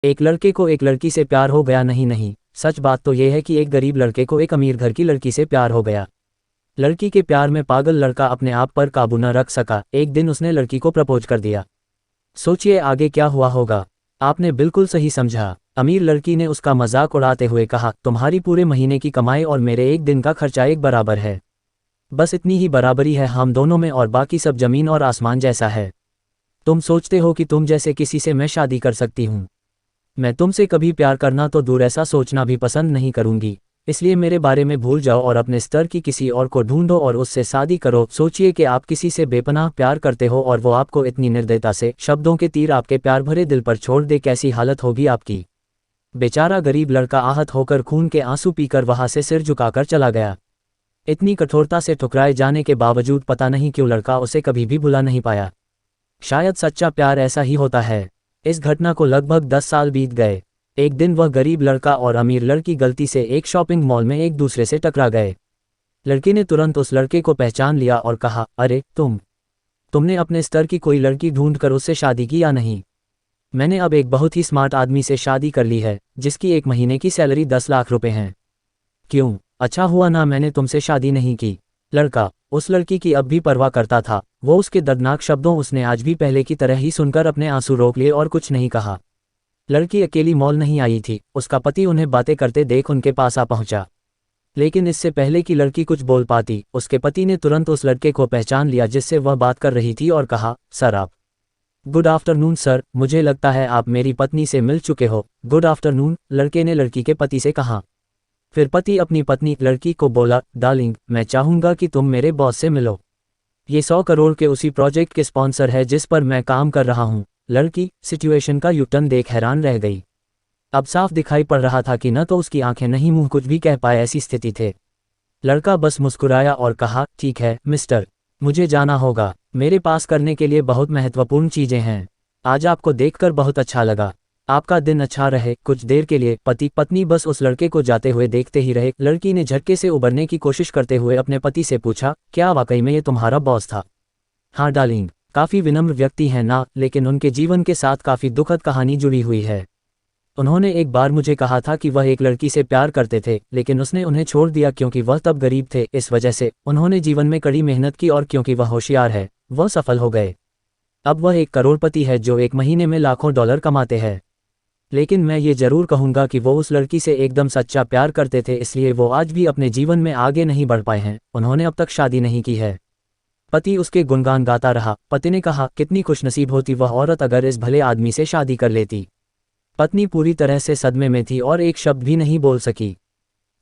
एक लड़के को एक लड़की से प्यार हो गया। नहीं नहीं, सच बात तो यह है कि एक गरीब लड़के को एक अमीर घर की लड़की से प्यार हो गया। लड़की के प्यार में पागल लड़का अपने आप पर काबू न रख सका। एक दिन उसने लड़की को प्रपोज कर दिया। सोचिए आगे क्या हुआ होगा। आपने बिल्कुल सही समझा। अमीर लड़की ने उसका मजाक उड़ाते हुए कहा, तुम्हारी पूरे महीने की कमाई और मेरे एक दिन का खर्चा एक बराबर है। बस इतनी ही बराबरी है हम दोनों में और बाकी सब जमीन और आसमान जैसा है। तुम सोचते हो कि तुम जैसे किसी से मैं शादी कर सकती हूँ? मैं तुमसे कभी प्यार करना तो दूर, ऐसा सोचना भी पसंद नहीं करूंगी। इसलिए मेरे बारे में भूल जाओ और अपने स्तर की किसी और को ढूंढो और उससे शादी करो। सोचिए कि आप किसी से बेपनाह प्यार करते हो और वो आपको इतनी निर्दयता से शब्दों के तीर आपके प्यार भरे दिल पर छोड़ दे, कैसी हालत होगी आपकी। बेचारा गरीब लड़का आहत होकर खून के आंसू पीकर वहां से सिर झुकाकर चला गया। इतनी कठोरता से ठुकराए जाने के बावजूद पता नहीं क्यों लड़का उसे कभी भी भुला नहीं पाया। शायद सच्चा प्यार ऐसा ही होता है। इस घटना को लगभग 10 साल बीत गए। एक दिन वह गरीब लड़का और अमीर लड़की गलती से एक शॉपिंग मॉल में एक दूसरे से टकरा गए। लड़की ने तुरंत उस लड़के को पहचान लिया और कहा, अरे तुमने अपने स्तर की कोई लड़की ढूंढकर उससे शादी की या नहीं? मैंने अब एक बहुत ही स्मार्ट आदमी से शादी कर ली है जिसकी एक महीने की सैलरी 10 लाख रुपए हैं। क्यों, अच्छा हुआ ना मैंने तुमसे शादी नहीं की। लड़का उस लड़की की अब भी परवाह करता था। वो उसके दर्दनाक शब्दों उसने आज भी पहले की तरह ही सुनकर अपने आंसू रोक लिए और कुछ नहीं कहा। लड़की अकेली मॉल नहीं आई थी। उसका पति उन्हें बातें करते देख उनके पास आ पहुंचा। लेकिन इससे पहले कि लड़की कुछ बोल पाती, उसके पति ने तुरंत उस लड़के को पहचान लिया जिससे वह बात कर रही थी और कहा, सर आप। गुड आफ्टरनून सर, मुझे लगता है आप मेरी पत्नी से मिल चुके हो। गुड आफ्टरनून, लड़के ने लड़की के पति से कहा। फिर पति अपनी पत्नी लड़की को बोला, डार्लिंग मैं चाहूंगा कि तुम मेरे बॉस से मिलो। ये 100 करोड़ के उसी प्रोजेक्ट के स्पॉन्सर है जिस पर मैं काम कर रहा हूँ। लड़की सिचुएशन का यूटर्न देख हैरान रह गई। अब साफ दिखाई पड़ रहा था कि न तो उसकी आंखें नहीं मुंह कुछ भी कह पाए, ऐसी स्थिति थे। लड़का बस मुस्कुराया और कहा, ठीक है मिस्टर, मुझे जाना होगा। मेरे पास करने के लिए बहुत महत्वपूर्ण चीजें हैं। आज आपको देखकर बहुत अच्छा लगा। आपका दिन अच्छा रहे। कुछ देर के लिए पति पत्नी बस उस लड़के को जाते हुए देखते ही रहे। लड़की ने झटके से उबरने की कोशिश करते हुए अपने पति से पूछा, क्या वाकई में ये तुम्हारा बॉस था? हाँ डार्लिंग, काफी विनम्र व्यक्ति हैं ना, लेकिन उनके जीवन के साथ काफी दुखद कहानी जुड़ी हुई है। उन्होंने एक बार मुझे कहा था कि वह एक लड़की से प्यार करते थे, लेकिन उसने उन्हें छोड़ दिया क्योंकि वह तब गरीब थे। इस वजह से उन्होंने जीवन में कड़ी मेहनत की और क्योंकि वह होशियार है, वह सफल हो गए। अब वह एक करोड़पति है जो एक महीने में लाखों डॉलर कमाते हैं। लेकिन मैं ये जरूर कहूंगा कि वो उस लड़की से एकदम सच्चा प्यार करते थे, इसलिए वो आज भी अपने जीवन में आगे नहीं बढ़ पाए हैं। उन्होंने अब तक शादी नहीं की है। पति उसके गुणगान गाता रहा। पति ने कहा, कितनी खुशनसीब होती वह औरत अगर इस भले आदमी से शादी कर लेती। पत्नी पूरी तरह से सदमे में थी और एक शब्द भी नहीं बोल सकी।